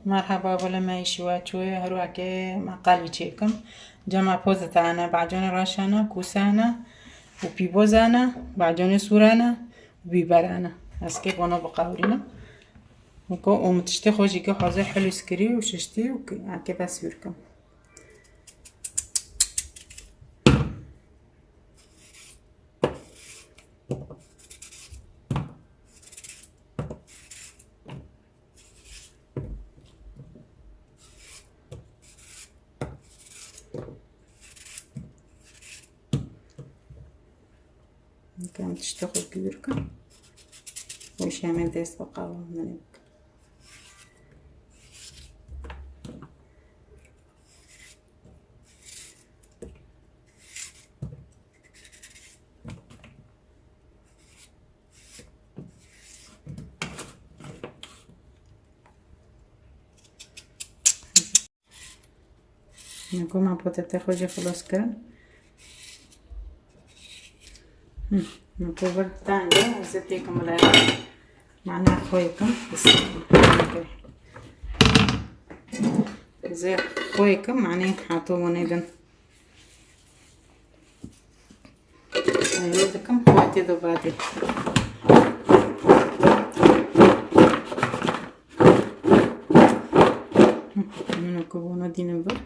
مرحبا بولا ما يشواتشوي هروكي مع قلبي تشيكم جمع بوزتانا بعجون راشانا كوسانا وبيبوزانا بعجون سورانا وبيبرانا اسكي بونا بقاورينا ومتشتي خوجيكي حوزي حلو سكري وششتي وكي بس يوركم كم تشتغل كبيركم وش يعمل ديس بقاوة منك نقوم عم بوتة خوجي خلاص كان نكبر تاني وزيتيكم العيار معنا خويكم زي خويكم معني حاطوه نيدن يدكم خواتي ذبادي منو كبونا دي نبر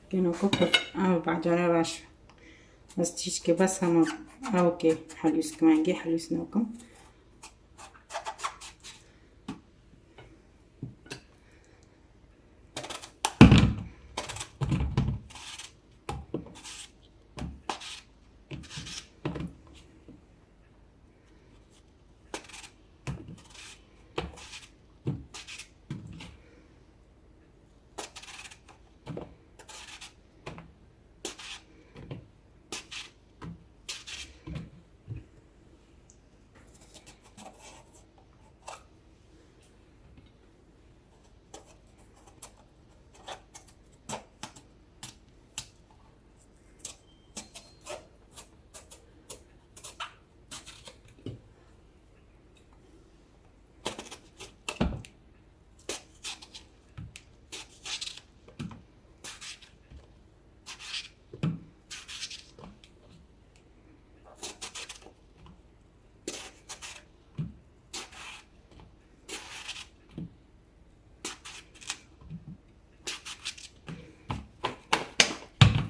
كينو كبر او بعجانة راشة بس تيجي بس هم اوكي حلوس كمان جي حلوس نوكم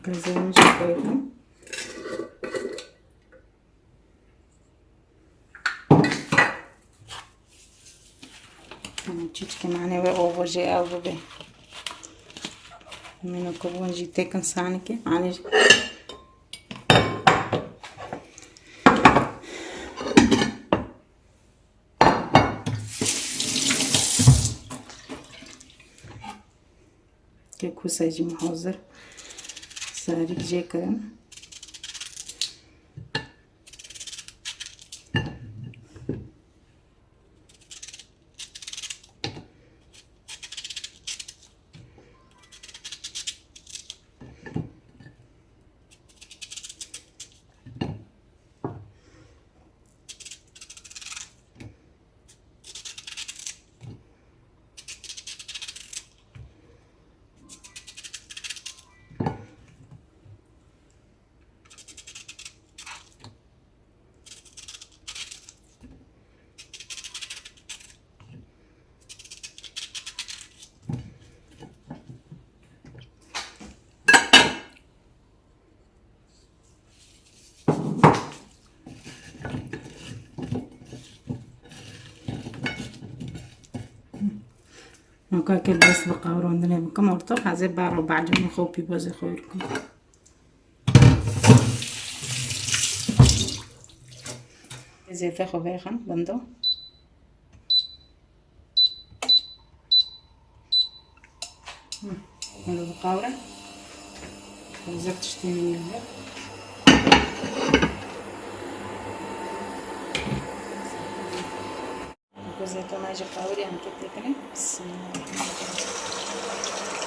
زي ما شايفين تشيك معنا بقى وجه او بقى من كوبون جيتي كان سانكي معلش كيكو سايجي محوزر ساري جي كرم وكاكل بس بقاورون دنيا بكم ورطو حازي بارو بعجم خوبي بوزي خويركم زيت خبيخن بندو هلو بقاورة وزرت شتيني الزر زيت ما يجي قاوري عم كتلكني بسم الله الرحمن الرحيم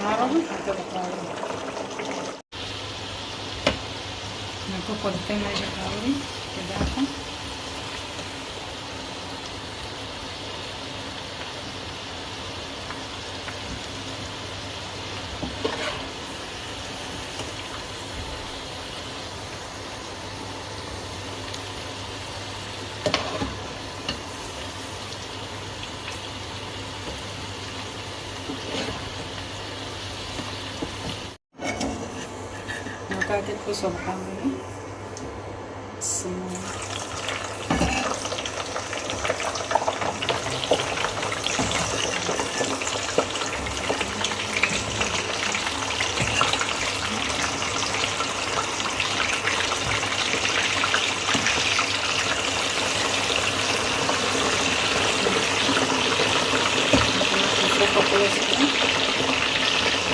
نعرض حتى بقاوري نكو قدتين ما يجي قاوري كده نكاكل كوسو بقاوري بسم الله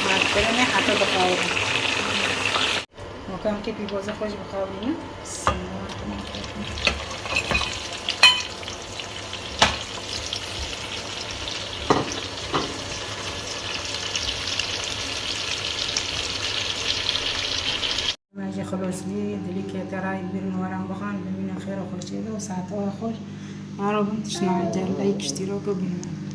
معكرني حتى بقاوري وكم كيف يبوظ خوش بقاورينا بسم الله الرحمن الرحيم ماجي خلاص لي دليك تراي بين ورم بخان بين خير وخرج له وساعته وخرج عربي تشنو عجل لايك اشتراك وبين